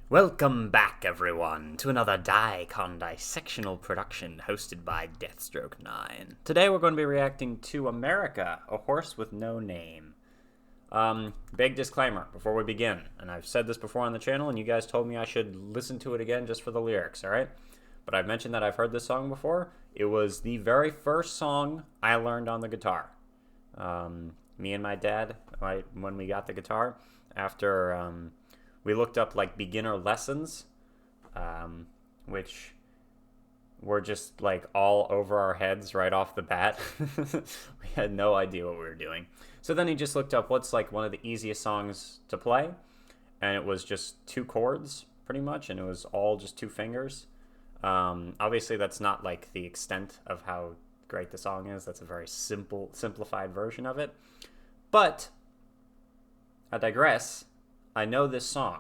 Welcome back, everyone, to another dicondissectional production hosted by Deathstroke9. Today we're going to be reacting to America, A Horse with No Name. Big disclaimer before we begin, and I've said this before on the channel, and you guys told me I should listen to it again just for the lyrics, alright? But I've mentioned that I've heard this song before. It was the very first song I learned on the guitar. Me and my dad, when we got the guitar, after we looked up like beginner lessons, which were just like all over our heads right off the bat. We had no idea what we were doing. So then he just looked up what's like one of the easiest songs to play, and it was just 2 chords pretty much, and it was all just 2 fingers. Obviously that's not like the extent of how great the song is. That's a very simplified version of it. But I digress. I know this song.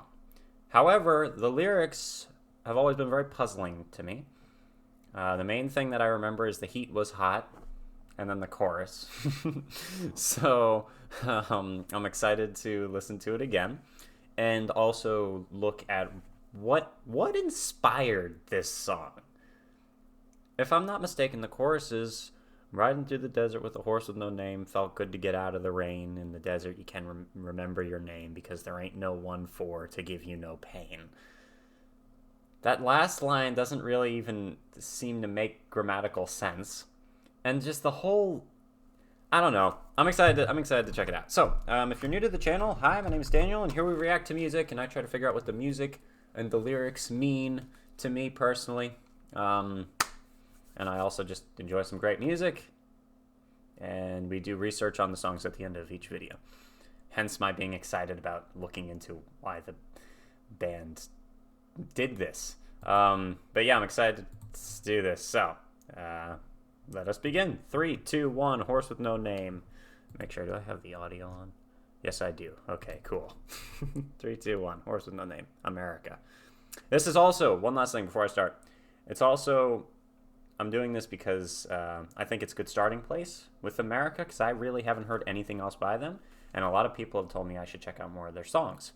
However, the lyrics have always been very puzzling to me. The main thing that I remember is the heat was hot, and then the chorus. So I'm excited to listen to it again, and also look at what inspired this song. If I'm not mistaken, the chorus is, riding through the desert with a horse with no name, felt good to get out of the rain. In the desert you can remember your name, because there ain't no one for to give you no pain. That last line doesn't really even seem to make grammatical sense. And just the whole, I don't know. I'm excited to check it out. So, if you're new to the channel, hi, my name is Daniel, and here we react to music, and I try to figure out what the music and the lyrics mean to me personally. And I also just enjoy some great music, and we do research on the songs at the end of each video. Hence my being excited about looking into why the band did this. But yeah, I'm excited to do this. So, let us begin. 3, 2, 1, Horse with No Name. Make sure, do I have the audio on? Yes, I do. Okay, cool. 3, 2, 1, Horse with No Name, America. This is also, one last thing before I start. It's also, I'm doing this because I think it's a good starting place with America, because I really haven't heard anything else by them, and a lot of people have told me I should check out more of their songs.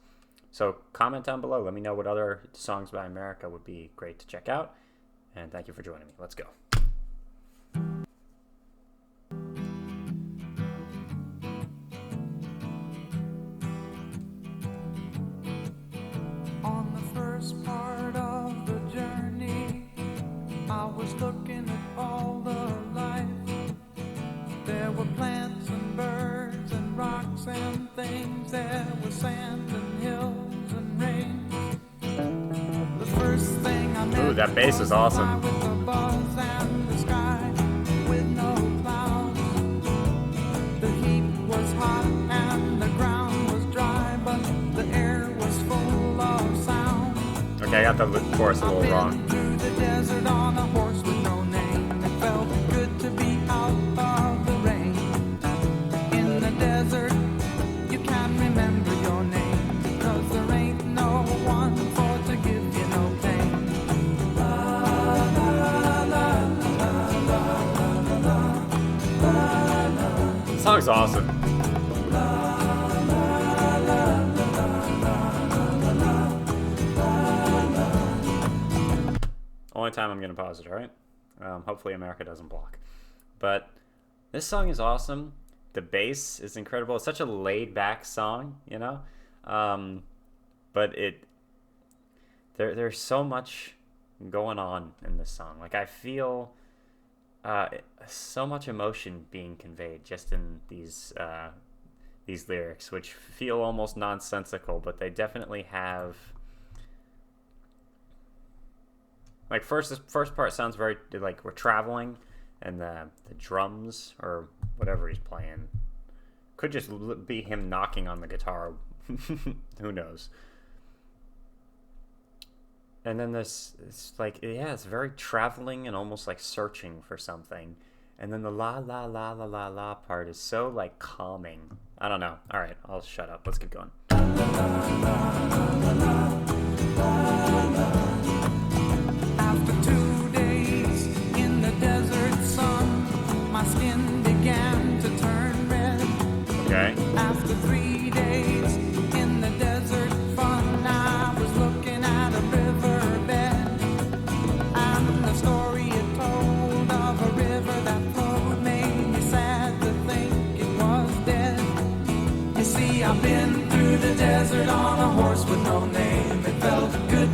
So comment down below, let me know what other songs by America would be great to check out, and thank you for joining me. Let's go. On the first part of the journey, I was looking at all the life. There were plants and birds and rocks and things. There was sand and hills and rain. The first thing I met, ooh, that bass is awesome. with the buzz and the sky with no clouds. The heat was hot and the ground was dry, but the air was full of sound. Okay, I got the chorus a little wrong. Through the desert on a horse with no name. It felt good to be out of the rain. In the desert, you can't remember your name, because there ain't no one for to give you no pain. La, la, la, la, la, la, la, This song's awesome. Only time I'm gonna pause it, alright? Hopefully America doesn't block. But this song is awesome. The bass is incredible. It's such a laid-back song, you know? But there's so much going on in this song. Like, I feel so much emotion being conveyed just in these lyrics, which feel almost nonsensical, but they definitely have. Like, this first part sounds very like we're traveling, and the drums or whatever he's playing could just be him knocking on the guitar. Who knows? And then it's like, yeah, it's very traveling and almost like searching for something. And then the la la la la la la part is so like calming. I don't know. All right, I'll shut up. Let's keep going. After 2 days in the desert sun, my skin began to turn red. Okay. After 3 days in the desert fun, I was looking at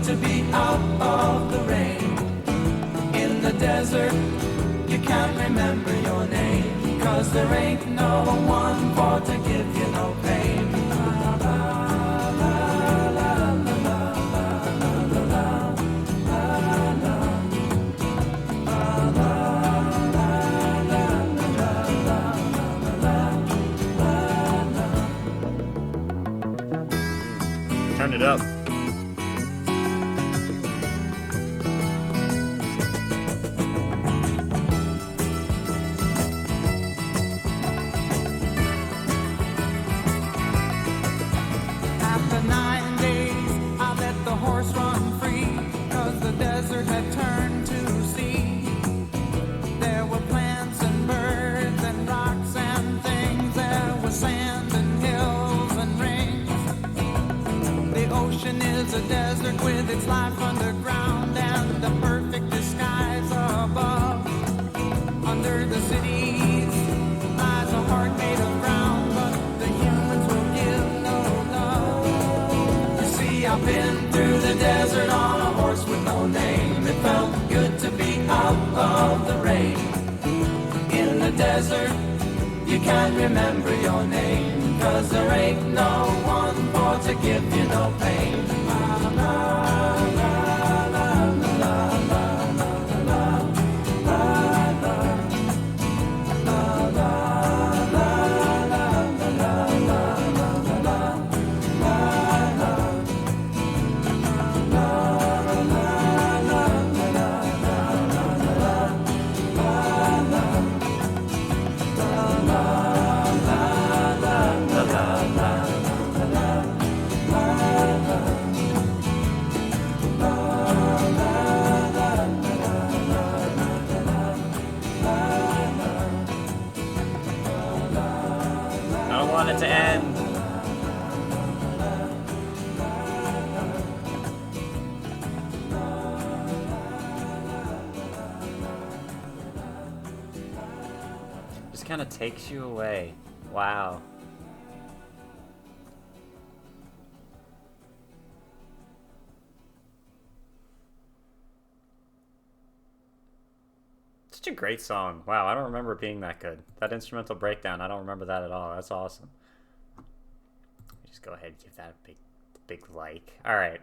to be out of the rain. In the desert, you can't remember your name, 'cause there ain't no one for to give you no pain. Turn it up. After 9 days, I let the horse run free, 'cause the desert had turned to sea. There were plants and birds and rocks and things. There was sand and hills and rings. The ocean is a desert with its life underground and the perfect disguise above. Under the cities lies a heart made of ground, but the humans will give no love. You see, I've been through the desert on a horse with no name. It felt good to be out of the rain. In the desert, you can't remember your name, 'cause there ain't no one for to give you no pain. I don't want it to end. Just kind of takes you away. Wow. Such a great song. Wow, I don't remember it being that good. That instrumental breakdown, I don't remember that at all. That's awesome. Just go ahead and give that a big like. All right.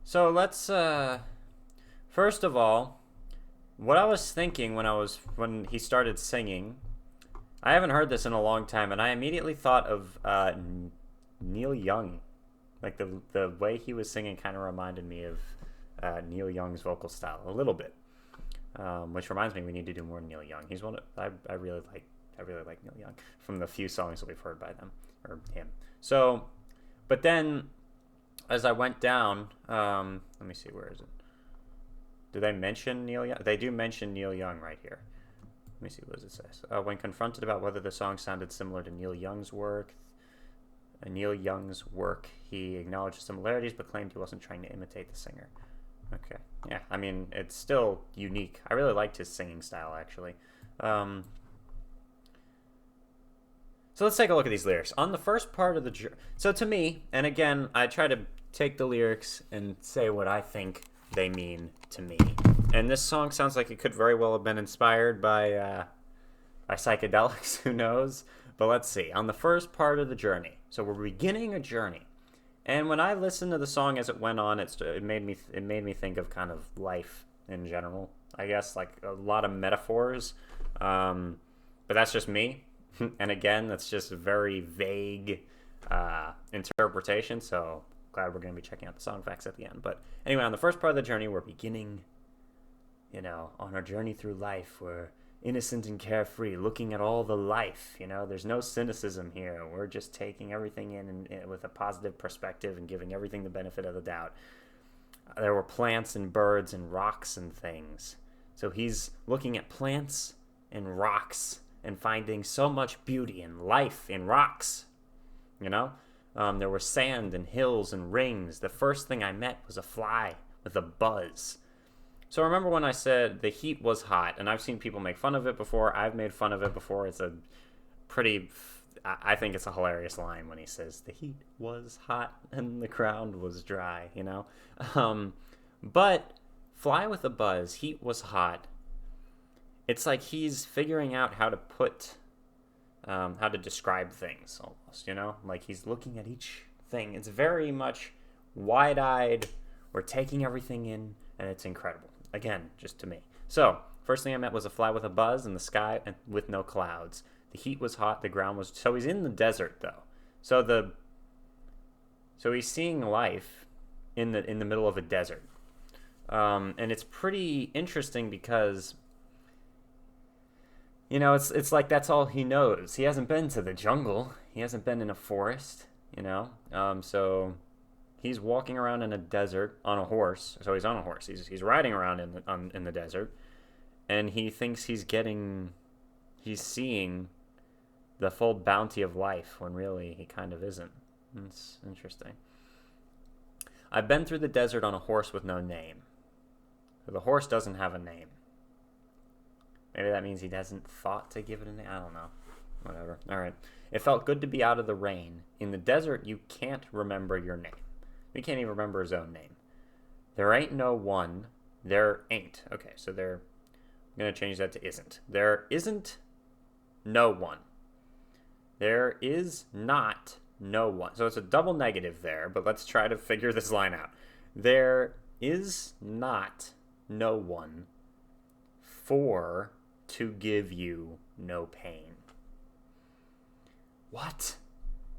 So let's first of all, what I was thinking when he started singing, I haven't heard this in a long time, and I immediately thought of Neil Young. Like the way he was singing kind of reminded me of Neil Young's vocal style a little bit. Which reminds me, we need to do more Neil Young. He's one of, I really like Neil Young from the few songs that we've heard by them or him. So, but then as I went down, let me see, where is it? Do they mention Neil Young? They do mention Neil Young right here. Let me see, what does it say? When confronted about whether the song sounded similar to Neil Young's work, he acknowledged similarities but claimed he wasn't trying to imitate the singer. Okay. Yeah, I mean, it's still unique. I really liked his singing style, actually. So let's take a look at these lyrics. On the first part of the... So to me, and again, I try to take the lyrics and say what I think they mean to me. And this song sounds like it could very well have been inspired by psychedelics, who knows? But let's see. On the first part of the journey. So we're beginning a journey. And when I listened to the song as it went on, it made me think of kind of life in general. I guess, like a lot of metaphors. But that's just me. And again, that's just a very vague interpretation. So glad we're going to be checking out the song facts at the end. But anyway, on the first part of the journey, we're beginning, on our journey through life. We're innocent and carefree, looking at all the life. There's no cynicism here. We're just taking everything in with a positive perspective and giving everything the benefit of the doubt. There were plants and birds and rocks and things. So he's looking at plants and rocks and finding so much beauty and life in rocks. There were sand and hills and rings. The first thing I met was a fly with a buzz. So remember when I said the heat was hot, and I've seen people make fun of it before. I've made fun of it before. It's a pretty I think it's a hilarious line when he says, the heat was hot and the ground was dry, you know? But Fly with a Buzz, heat was hot. It's like he's figuring out how to describe things almost, you know? Like he's looking at each thing. It's very much wide-eyed. We're taking everything in, and it's incredible. Again, just to me. So, first thing I met was a fly with a buzz in the sky and with no clouds. The heat was hot, the ground was... So he's in the desert, though. So he's seeing life in the middle of a desert. And it's pretty interesting because... You know, it's like that's all he knows. He hasn't been to the jungle. He hasn't been in a forest, you know? So he's walking around in a desert on a horse. So he's on a horse. He's riding around in the desert. And he thinks he's seeing the full bounty of life when really he kind of isn't. It's interesting. I've been through the desert on a horse with no name. So the horse doesn't have a name. Maybe that means he hasn't thought to give it a name. I don't know. Whatever. All right. It felt good to be out of the rain. In the desert, you can't remember your name. He can't even remember his own name. There ain't no one. There ain't. Okay, so I'm going to change that to isn't. There isn't no one. There is not no one. So it's a double negative there, but let's try to figure this line out. There is not no one for to give you no pain. What?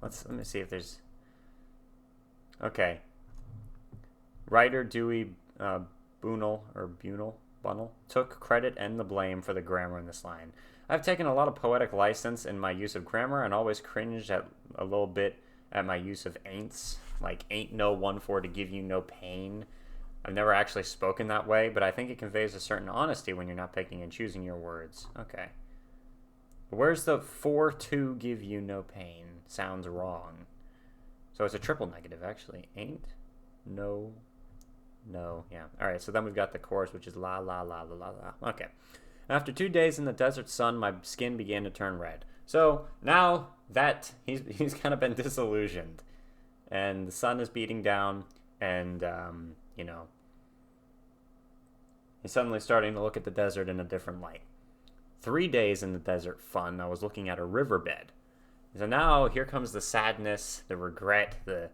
Let me see if there's... Okay. Writer Dewey Bunnell took credit and the blame for the grammar in this line. I've taken a lot of poetic license in my use of grammar and always cringed at a little bit at my use of ain'ts, like ain't no one for to give you no pain. I've never actually spoken that way, but I think it conveys a certain honesty when you're not picking and choosing your words. Okay. Where's the for to give you no pain? Sounds wrong. So it's a triple negative, actually. Ain't, no, yeah. All right, so then we've got the chorus, which is la, la, la, la, la, la. Okay. After 2 days in the desert sun, my skin began to turn red. So now that he's kind of been disillusioned, and the sun is beating down, and you know, he's suddenly starting to look at the desert in a different light. 3 days in the desert fun, I was looking at a riverbed. So now here comes the sadness, the regret, the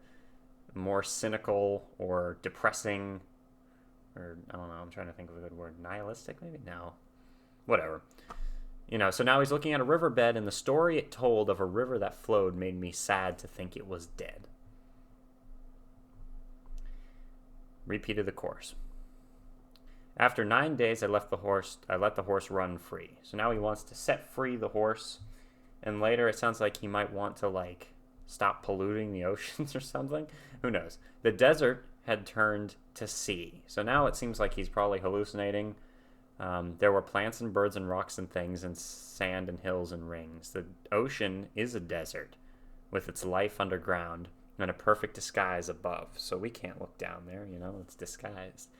more cynical or depressing, or I don't know, I'm trying to think of a good word. Nihilistic, maybe? No. Whatever. You know, so now he's looking at a riverbed, and the story it told of a river that flowed made me sad to think it was dead. Repeated the chorus. After 9 days, I let the horse run free. So now he wants to set free the horse, and later it sounds like he might want to, like, stop polluting the oceans or something. Who knows? The desert had turned to sea. So now it seems like he's probably hallucinating. There were plants and birds and rocks and things and sand and hills and rings. The ocean is a desert with its life underground and a perfect disguise above. So we can't look down there, you know, it's disguised.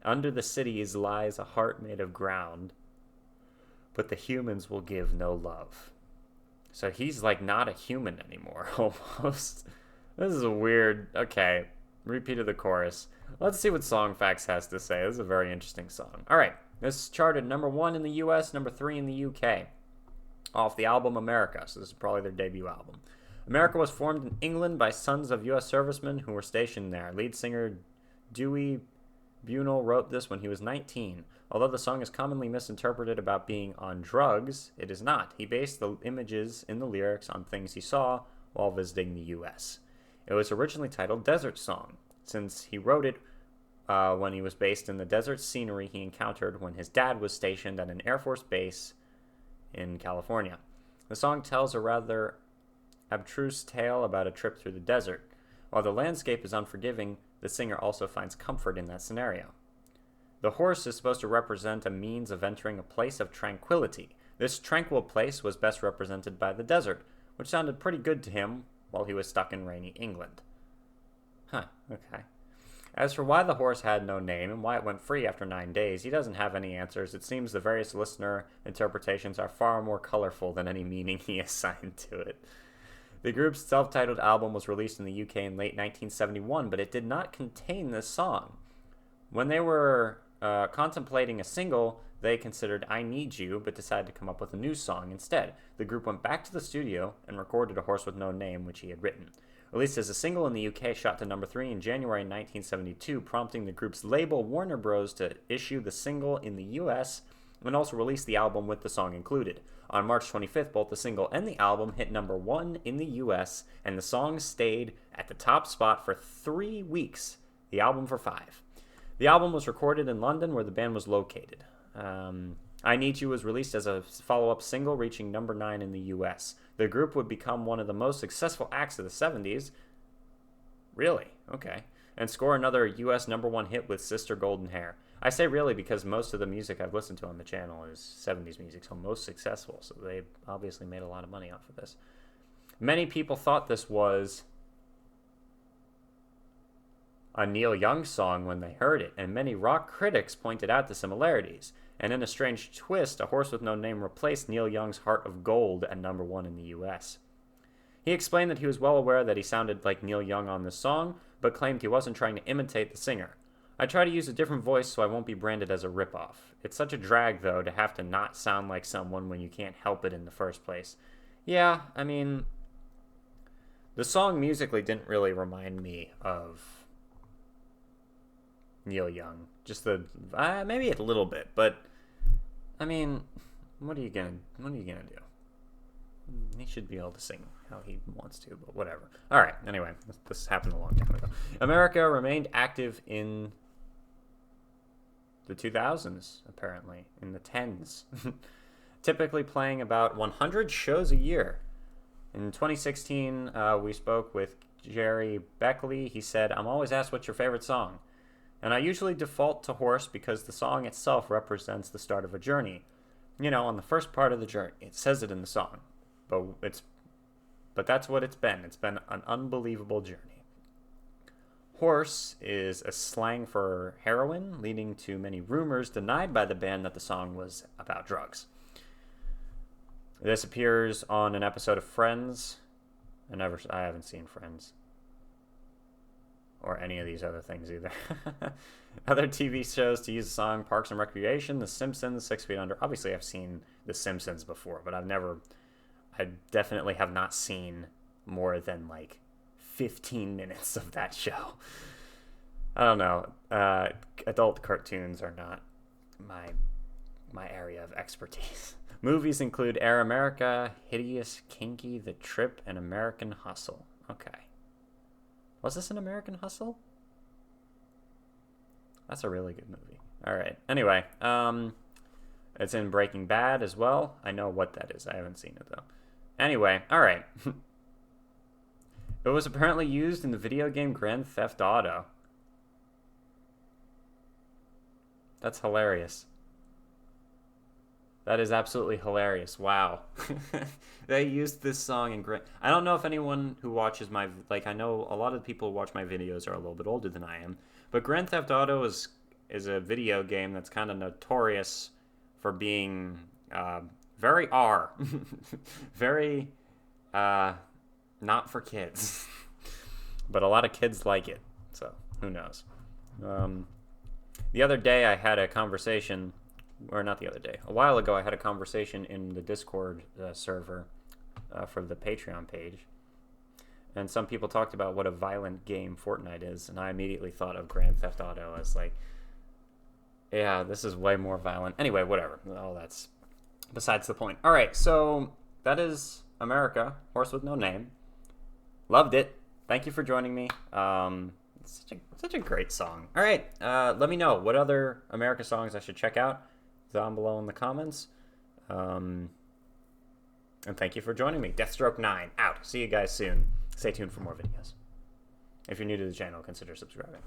Under the cities lies a heart made of ground, but the humans will give no love. So he's like not a human anymore, almost. This is a weird... Okay, repeated the chorus. Let's see what Song Facts has to say. This is a very interesting song. All right, this charted number 1 in the U.S., number 3 in the U.K. off the album America. So this is probably their debut album. America was formed in England by sons of U.S. servicemen who were stationed there. Lead singer Dewey Bunnell wrote this when he was 19. Although the song is commonly misinterpreted about being on drugs, it is not. He based the images in the lyrics on things he saw while visiting the U.S. It was originally titled Desert Song, since he wrote it when he was based in the desert scenery he encountered when his dad was stationed at an Air Force base in California. The song tells a rather abstruse tale about a trip through the desert. While the landscape is unforgiving, the singer also finds comfort in that scenario. The horse is supposed to represent a means of entering a place of tranquility. This tranquil place was best represented by the desert, which sounded pretty good to him while he was stuck in rainy England. Huh, okay. As for why the horse had no name and why it went free after 9 days, he doesn't have any answers. It seems the various listener interpretations are far more colorful than any meaning he assigned to it. The group's self-titled album was released in the UK in late 1971, but it did not contain this song. When they were contemplating a single, they considered I Need You, but decided to come up with a new song instead. The group went back to the studio and recorded A Horse with No Name, which he had written. Released as a single in the UK, shot to number 3 in January 1972, prompting the group's label Warner Bros. To issue the single in the US and also release the album with the song included. On March 25th, both the single and the album hit number 1 in the US, and the song stayed at the top spot for 3 weeks, the album for 5. The album was recorded in London, where the band was located. I Need You was released as a follow-up single, reaching number 9 in the US. The group would become one of the most successful acts of the 70s. Really? Okay. And score another US number 1 hit with Sister Golden Hair. I say really because most of the music I've listened to on the channel is 70s music, so most successful. So they obviously made a lot of money off of this. Many people thought this was a Neil Young song when they heard it, and many rock critics pointed out the similarities. And in a strange twist, A Horse with No Name replaced Neil Young's Heart of Gold at number 1 in the US. He explained that he was well aware that he sounded like Neil Young on this song, but claimed he wasn't trying to imitate the singer. I try to use a different voice so I won't be branded as a ripoff. It's such a drag, though, to have to not sound like someone when you can't help it in the first place. Yeah, I mean, the song musically didn't really remind me of Neil Young. Just maybe a little bit, but I mean, what are you gonna do? He should be able to sing how he wants to, but whatever. All right. Anyway, this happened a long time ago. America remained active in the 2000s, apparently, in the 10s, typically playing about 100 shows a year. In 2016, we spoke with Jerry Beckley. He said, "I'm always asked what's your favorite song, and I usually default to Horse because the song itself represents the start of a journey. You know, on the first part of the journey, it says it in the song, but that's what it's been. It's been an unbelievable journey." Horse is a slang for heroin, leading to many rumors denied by the band that the song was about drugs. This appears on an episode of Friends. I haven't seen Friends. Or any of these other things either. Other TV shows to use the song: Parks and Recreation, The Simpsons, 6 Feet Under. Obviously, I've seen The Simpsons before, but I definitely have not seen more than like 15 minutes of that show. I don't know. Adult cartoons are not my area of expertise. Movies include Air America, Hideous, Kinky, The Trip, and American Hustle. Okay. Was this an American Hustle? That's a really good movie. All right. Anyway, it's in Breaking Bad as well. I know what that is. I haven't seen it, though. Anyway, all right. It was apparently used in the video game Grand Theft Auto. That's hilarious. That is absolutely hilarious. Wow. They used this song in I don't know if anyone who watches I know a lot of the people who watch my videos are a little bit older than I am, but Grand Theft Auto is a video game that's kind of notorious for being very R. Very not for kids. But a lot of kids like it, so who knows. The other day I had a conversation, or not the other day, a while ago I had a conversation in the Discord server for the Patreon page, and some people talked about what a violent game Fortnite is, and I immediately thought of Grand Theft Auto as like, yeah, this is way more violent. Anyway, whatever. Oh, that's besides the point. All right, so that is America, Horse with No Name. Loved it. Thank you for joining me. It's such a great song. All right, let me know what other America songs I should check out down below in the comments. And thank you for joining me. Deathstroke9 out. See you guys soon. Stay tuned for more videos. If you're new to the channel, consider subscribing.